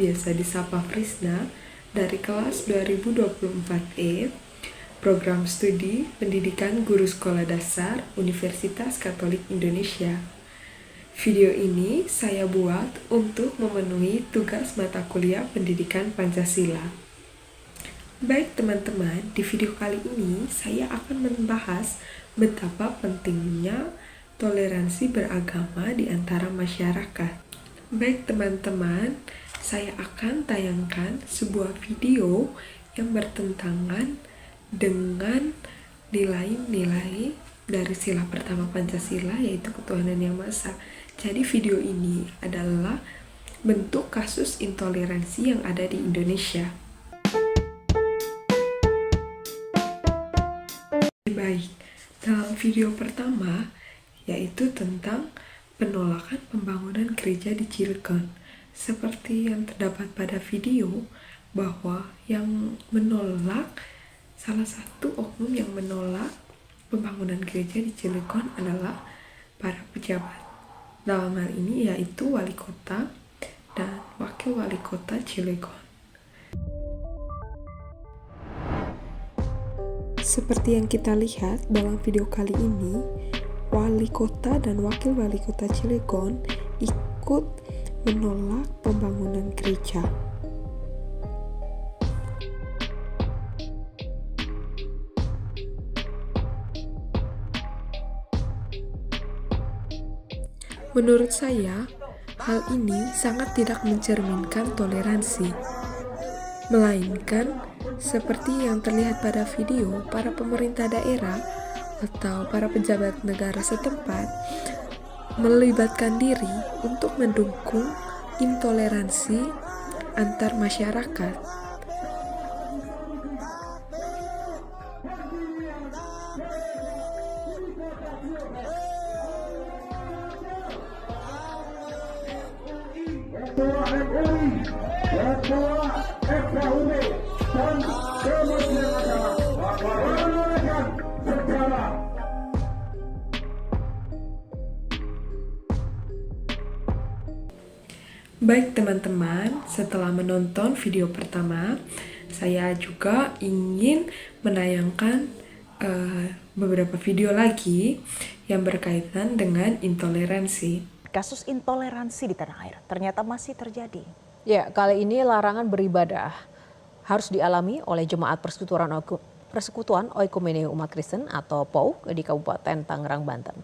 biasa disapa Prisna dari kelas 2024E, Program Studi Pendidikan Guru Sekolah Dasar Universitas Katolik Indonesia. Video ini saya buat untuk memenuhi tugas mata kuliah Pendidikan Pancasila. Baik teman-teman, di video kali ini saya akan membahas betapa pentingnya toleransi beragama di antara masyarakat. Baik teman-teman, saya akan tayangkan sebuah video yang bertentangan dengan nilai-nilai dari sila pertama Pancasila, yaitu ketuhanan yang Maha Esa. Jadi video ini adalah bentuk kasus intoleransi yang ada di Indonesia. Baik, dalam video pertama yaitu tentang penolakan pembangunan gereja di Cilegon. Seperti yang terdapat pada video, bahwa yang menolak, salah satu oknum yang menolak pembangunan gereja di Cilegon adalah para pejabat. Dalam hal ini yaitu wali kota dan wakil wali kota Cilegon. Seperti yang kita lihat dalam video kali ini, wali kota dan wakil wali kota Cilegon ikut menolak pembangunan gereja. Menurut saya, hal ini sangat tidak mencerminkan toleransi, melainkan seperti yang terlihat pada video, para pemerintah daerah atau para pejabat negara setempat melibatkan diri untuk mendukung intoleransi antar masyarakat. Baik teman-teman, setelah menonton video pertama, saya juga ingin menayangkan beberapa video lagi yang berkaitan dengan intoleransi. Kasus intoleransi di tanah air ternyata masih terjadi. Ya, kali ini larangan beribadah harus dialami oleh Jemaat Persekutuan Oikumene Umat Kristen atau POU di Kabupaten Tangerang, Banten.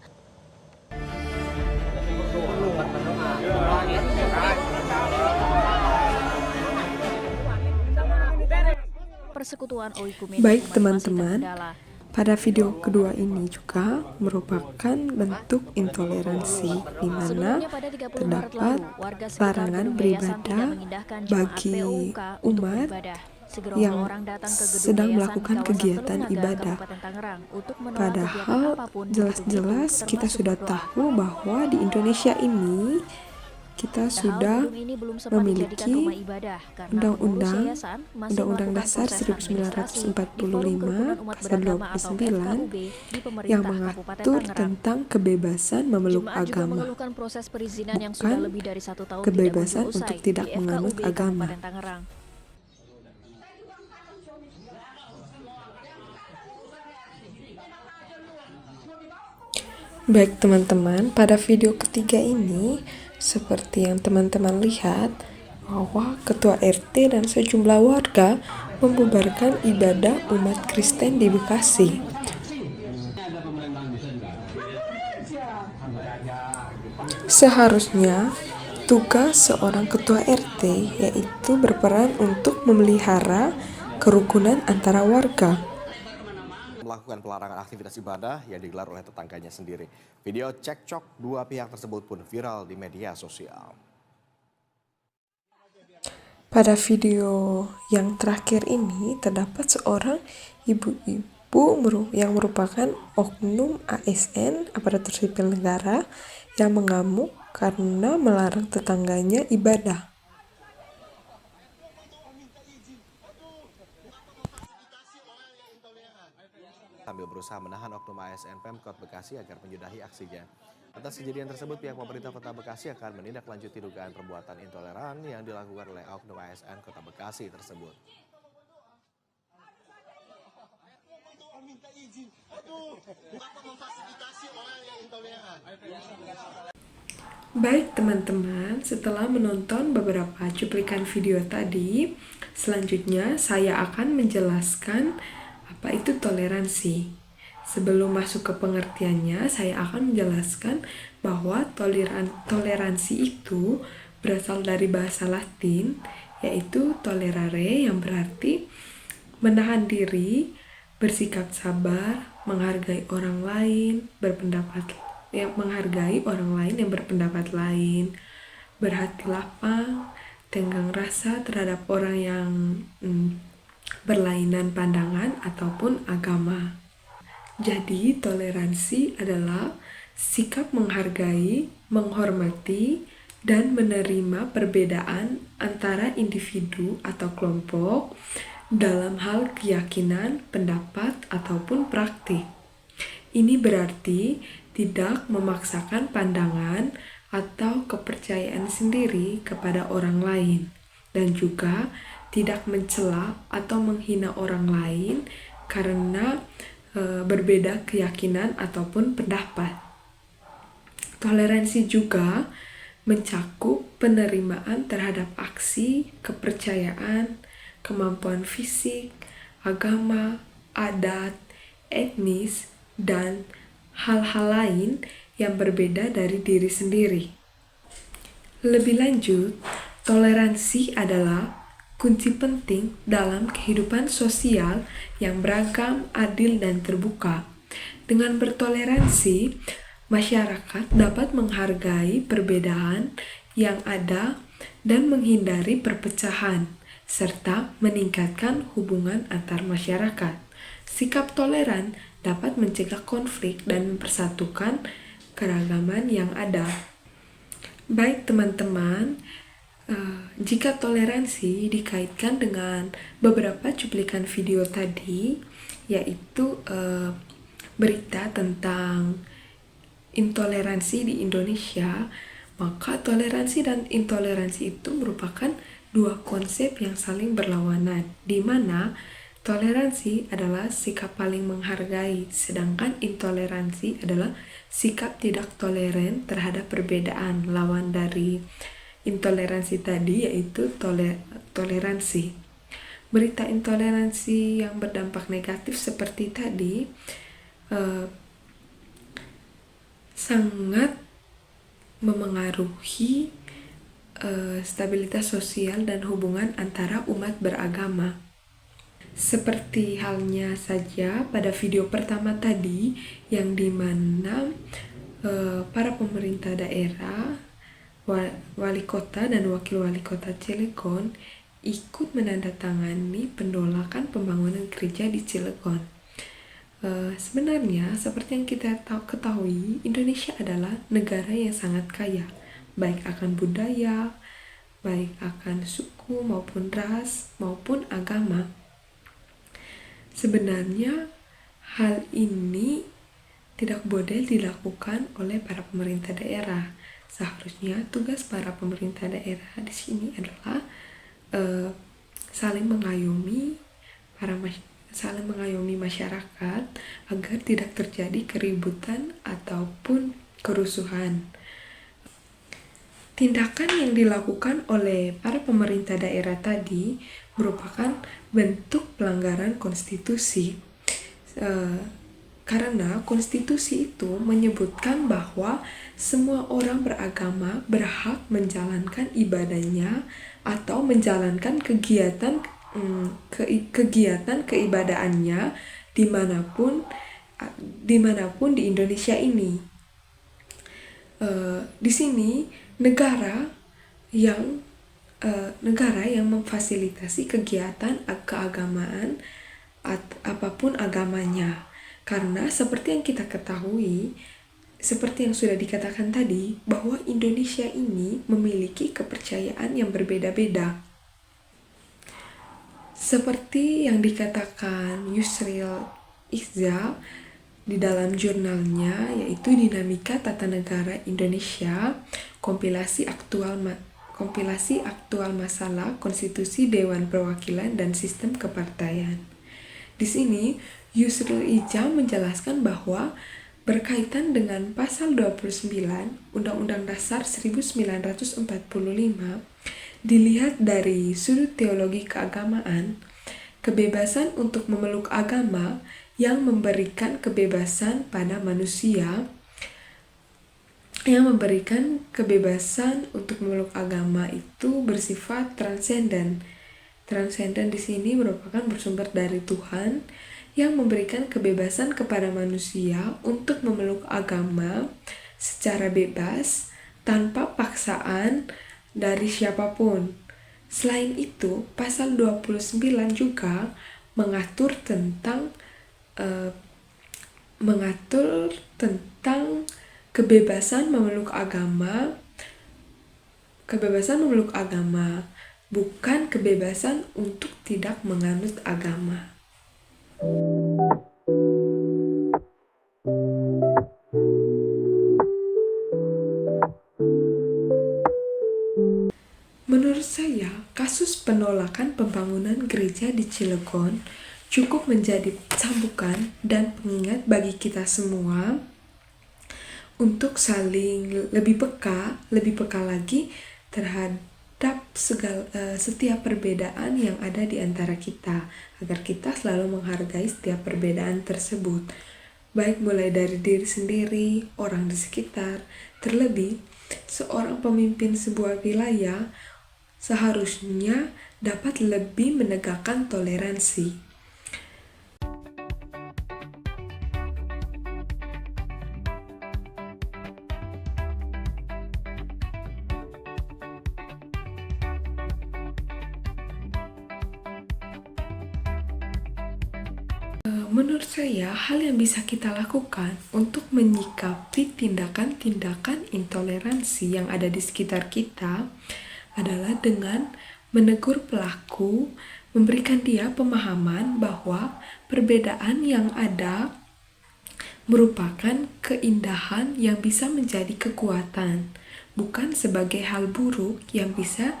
Baik teman-teman, pada video kedua ini juga merupakan bentuk intoleransi di mana terdapat larangan beribadah bagi umat yang sedang melakukan kegiatan ibadah. Padahal jelas-jelas kita sudah tahu bahwa di Indonesia ini kita sudah memiliki Undang-Undang Dasar 1945 pasal 29 yang mengatur tentang kebebasan memeluk agama, bukan kebebasan untuk tidak menganut agama. Baik teman-teman, pada video ketiga ini seperti yang teman-teman lihat, bahwa ketua RT dan sejumlah warga membubarkan ibadah umat Kristen di Bekasi. Seharusnya tugas seorang ketua RT yaitu berperan untuk memelihara kerukunan antara warga. Melakukan pelarangan aktivitas ibadah yang digelar oleh tetangganya sendiri. Video cekcok dua pihak tersebut pun viral di media sosial. Pada video yang terakhir ini terdapat seorang ibu-ibu yang merupakan oknum ASN aparatur sipil negara yang mengamuk karena melarang tetangganya ibadah. Sambil berusaha menahan oknum ASN Pemkot Bekasi agar menyudahi aksinya. Atas kejadian tersebut, pihak pemerintah Kota Bekasi akan menindaklanjuti dugaan perbuatan intoleran yang dilakukan oleh oknum ASN Kota Bekasi tersebut. Minta izin, bukan memfasilitasi orang yang intoleran. Baik teman-teman, setelah menonton beberapa cuplikan video tadi, selanjutnya saya akan menjelaskan apa itu toleransi. Sebelum masuk ke pengertiannya, saya akan menjelaskan bahwa toleransi itu berasal dari bahasa Latin, yaitu tolerare yang berarti menahan diri, bersikap sabar, menghargai orang lain, menghargai orang lain yang berpendapat lain, berhati lapang, tenggang rasa terhadap orang yang berlainan pandangan ataupun agama. Jadi, toleransi adalah sikap menghargai, menghormati, dan menerima perbedaan antara individu atau kelompok dalam hal keyakinan, pendapat, ataupun praktik. Ini berarti tidak memaksakan pandangan atau kepercayaan sendiri kepada orang lain, dan juga tidak mencela atau menghina orang lain karena berbeda keyakinan ataupun pendapat. Toleransi juga mencakup penerimaan terhadap aksi, kepercayaan, kemampuan fisik, agama, adat, etnis, dan hal-hal lain yang berbeda dari diri sendiri. Lebih lanjut, toleransi adalah kunci penting dalam kehidupan sosial yang beragam, adil, dan terbuka. Dengan bertoleransi, masyarakat dapat menghargai perbedaan yang ada dan menghindari perpecahan, serta meningkatkan hubungan antar masyarakat. Sikap toleran dapat mencegah konflik dan mempersatukan keragaman yang ada. Baik teman-teman, jika toleransi dikaitkan dengan beberapa cuplikan video tadi, yaitu berita tentang intoleransi di Indonesia, maka toleransi dan intoleransi itu merupakan dua konsep yang saling berlawanan, di mana toleransi adalah sikap paling menghargai, sedangkan intoleransi adalah sikap tidak toleran terhadap perbedaan. Lawan dari intoleransi tadi yaitu toleransi. Berita intoleransi yang berdampak negatif seperti tadi sangat memengaruhi stabilitas sosial dan hubungan antara umat beragama. Seperti halnya saja pada video pertama tadi, yang dimana para pemerintah daerah, wali kota dan wakil wali kota Cilegon ikut menandatangani penolakan pembangunan gereja di Cilegon. Sebenarnya seperti yang kita ketahui, Indonesia adalah negara yang sangat kaya, baik akan budaya, baik akan suku maupun ras maupun agama. Sebenarnya hal ini tidak boleh dilakukan oleh para pemerintah daerah. Seharusnya tugas para pemerintah daerah di sini adalah saling mengayomi masyarakat agar tidak terjadi keributan ataupun kerusuhan. Tindakan yang dilakukan oleh para pemerintah daerah tadi merupakan bentuk pelanggaran konstitusi. Karena konstitusi itu menyebutkan bahwa semua orang beragama berhak menjalankan ibadahnya atau menjalankan kegiatan keibadahannya dimanapun di Indonesia ini. Di sini negara yang memfasilitasi kegiatan keagamaan apapun agamanya. Karena seperti yang kita ketahui, seperti yang sudah dikatakan tadi, bahwa Indonesia ini memiliki kepercayaan yang berbeda-beda. Seperti yang dikatakan Yusril Izzal, di dalam jurnalnya, yaitu Dinamika Tata Negara Indonesia, kompilasi aktual masalah konstitusi Dewan Perwakilan dan sistem kepartaian. Di sini, Yusril Ijam menjelaskan bahwa berkaitan dengan pasal 29 Undang-Undang Dasar 1945, dilihat dari sudut teologi keagamaan, kebebasan untuk memeluk agama yang memberikan kebebasan pada manusia, untuk memeluk agama itu bersifat transenden. Transenden di sini merupakan bersumber dari Tuhan yang memberikan kebebasan kepada manusia untuk memeluk agama secara bebas tanpa paksaan dari siapapun. Selain itu, pasal 29 juga mengatur tentang kebebasan memeluk agama, bukan kebebasan untuk tidak menganut agama. Menurut saya, kasus penolakan pembangunan gereja di Cilegon cukup menjadi cambukan dan pengingat bagi kita semua untuk saling lebih peka lagi terhadap setiap perbedaan yang ada di antara kita, agar kita selalu menghargai setiap perbedaan tersebut, baik mulai dari diri sendiri, orang di sekitar. Terlebih, seorang pemimpin sebuah wilayah seharusnya dapat lebih menegakkan toleransi. Menurut saya, hal yang bisa kita lakukan untuk menyikapi tindakan-tindakan intoleransi yang ada di sekitar kita adalah dengan menegur pelaku, memberikan dia pemahaman bahwa perbedaan yang ada merupakan keindahan yang bisa menjadi kekuatan, bukan sebagai hal buruk yang bisa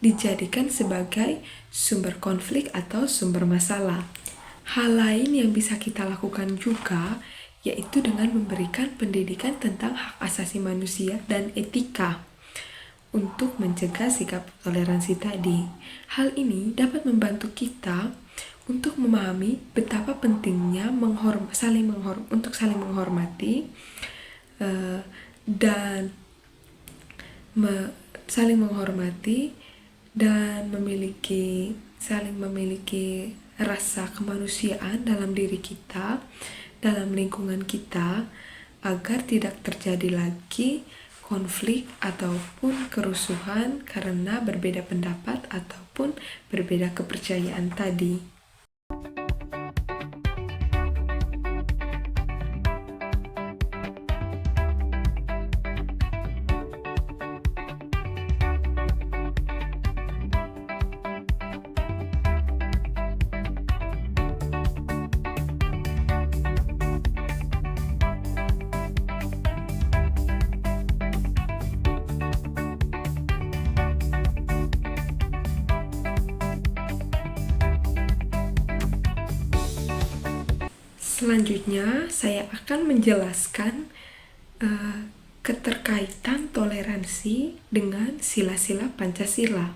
dijadikan sebagai sumber konflik atau sumber masalah. Hal lain yang bisa kita lakukan juga yaitu dengan memberikan pendidikan tentang hak asasi manusia dan etika untuk mencegah sikap toleransi tadi. Hal ini dapat membantu kita untuk memahami betapa pentingnya saling menghormati dan saling memiliki rasa kemanusiaan dalam diri kita, dalam lingkungan kita, agar tidak terjadi lagi konflik ataupun kerusuhan karena berbeda pendapat ataupun berbeda kepercayaan tadi. Selanjutnya, saya akan menjelaskan keterkaitan toleransi dengan sila-sila Pancasila.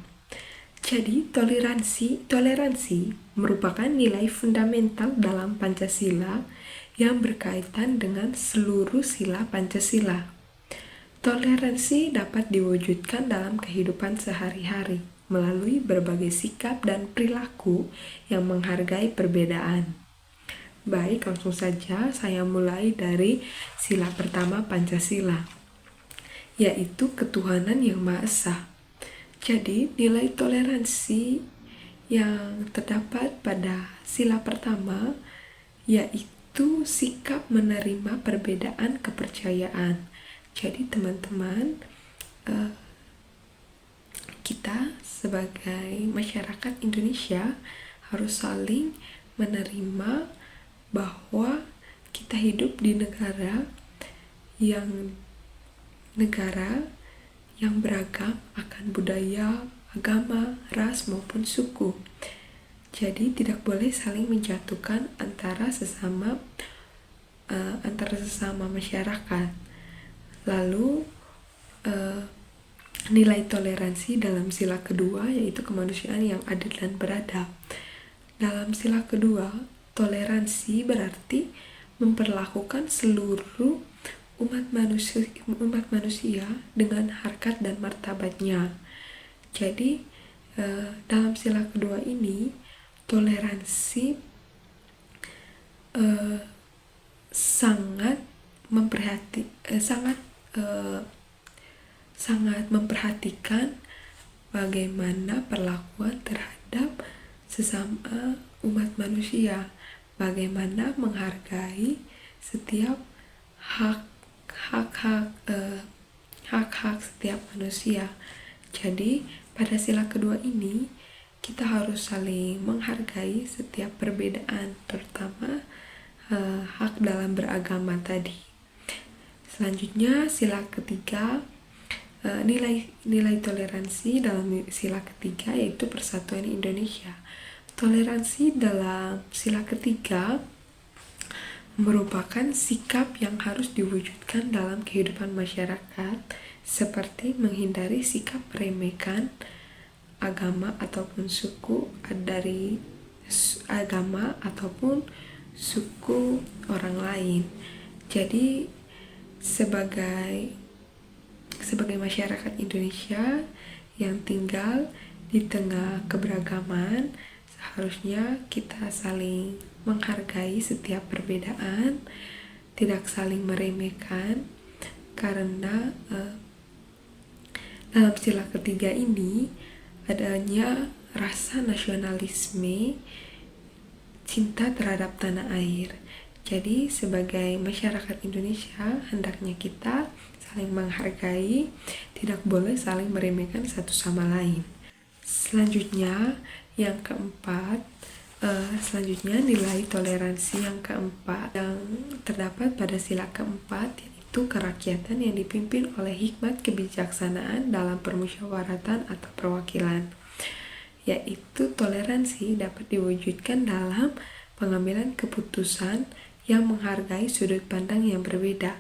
Jadi, toleransi merupakan nilai fundamental dalam Pancasila yang berkaitan dengan seluruh sila Pancasila. Toleransi dapat diwujudkan dalam kehidupan sehari-hari melalui berbagai sikap dan perilaku yang menghargai perbedaan. Baik, langsung saja saya mulai dari sila pertama Pancasila, yaitu ketuhanan yang Maha Esa. Jadi, nilai toleransi yang terdapat pada sila pertama yaitu sikap menerima perbedaan kepercayaan. Jadi, teman-teman, kita sebagai masyarakat Indonesia harus saling menerima bahwa kita hidup di yang negara yang beragam akan budaya, agama, ras maupun suku. Jadi tidak boleh saling menjatuhkan antara sesama masyarakat. Lalu nilai toleransi dalam sila kedua yaitu kemanusiaan yang adil dan beradab. Dalam sila kedua, toleransi berarti memperlakukan seluruh umat manusia dengan harkat dan martabatnya. Jadi dalam sila kedua ini toleransi sangat memperhatikan bagaimana perlakuan terhadap sesama umat manusia, bagaimana menghargai setiap hak-hak setiap manusia. Jadi pada sila kedua ini kita harus saling menghargai setiap perbedaan, terutama hak dalam beragama tadi. Selanjutnya sila ketiga, nilai toleransi dalam sila ketiga yaitu persatuan Indonesia. Toleransi dalam sila ketiga merupakan sikap yang harus diwujudkan dalam kehidupan masyarakat, seperti menghindari sikap meremehkan agama ataupun suku dari agama ataupun suku orang lain. Jadi sebagai masyarakat Indonesia yang tinggal di tengah keberagaman, seharusnya kita saling menghargai setiap perbedaan, tidak saling meremehkan, karena dalam sila ketiga ini adanya rasa nasionalisme, cinta terhadap tanah air. Jadi sebagai masyarakat Indonesia hendaknya kita saling menghargai, tidak boleh saling meremehkan satu sama lain. Selanjutnya nilai toleransi yang keempat yang terdapat pada sila keempat yaitu kerakyatan yang dipimpin oleh hikmat kebijaksanaan dalam permusyawaratan atau perwakilan. Yaitu toleransi dapat diwujudkan dalam pengambilan keputusan yang menghargai sudut pandang yang berbeda.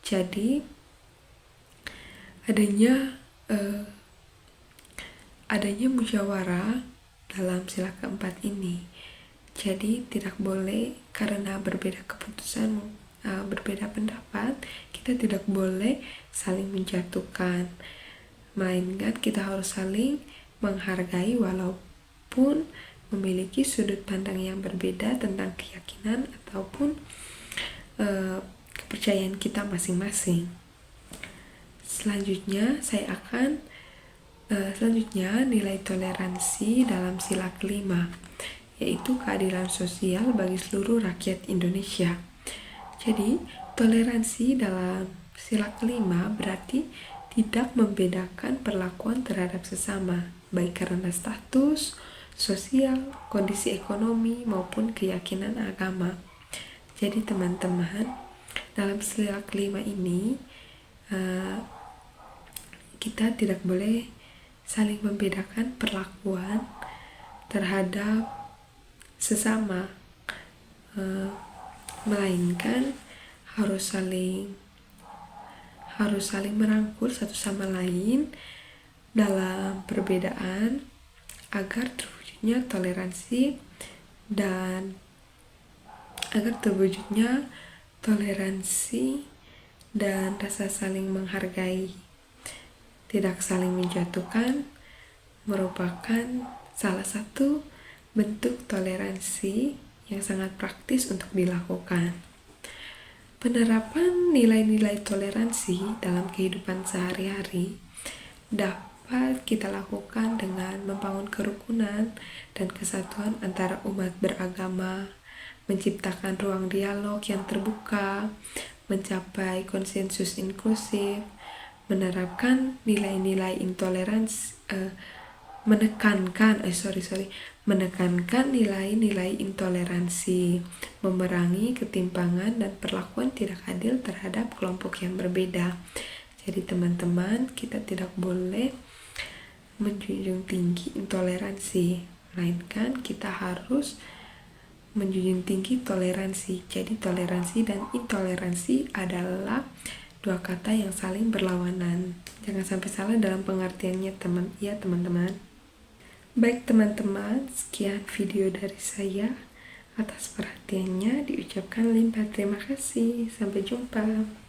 Jadi adanya musyawarah dalam sila keempat ini. Jadi tidak boleh karena berbeda keputusan, berbeda pendapat, kita tidak boleh saling menjatuhkan, melainkan kita harus saling menghargai walaupun memiliki sudut pandang yang berbeda tentang keyakinan ataupun kepercayaan kita masing-masing. Selanjutnya nilai toleransi dalam sila kelima yaitu keadilan sosial bagi seluruh rakyat Indonesia. Jadi toleransi dalam sila kelima berarti tidak membedakan perlakuan terhadap sesama, baik karena status sosial, kondisi ekonomi maupun keyakinan agama. Jadi teman-teman, dalam sila kelima ini kita tidak boleh saling membedakan perlakuan terhadap sesama, melainkan harus saling merangkul satu sama lain dalam perbedaan agar terwujudnya toleransi dan rasa saling menghargai. Tidak saling menjatuhkan merupakan salah satu bentuk toleransi yang sangat praktis untuk dilakukan. Penerapan nilai-nilai toleransi dalam kehidupan sehari-hari dapat kita lakukan dengan membangun kerukunan dan kesatuan antara umat beragama, menciptakan ruang dialog yang terbuka, mencapai konsensus inklusif, menerapkan nilai-nilai intoleransi, menekankan nilai-nilai intoleransi, memerangi ketimpangan dan perlakuan tidak adil terhadap kelompok yang berbeda. Jadi teman-teman, kita tidak boleh menjunjung tinggi intoleransi, melainkan kita harus menjunjung tinggi toleransi. Jadi toleransi dan intoleransi adalah dua kata yang saling berlawanan. Jangan sampai salah dalam pengertiannya teman-teman. Baik teman-teman, sekian video dari saya. Atas perhatiannya diucapkan limpah terima kasih. Sampai jumpa.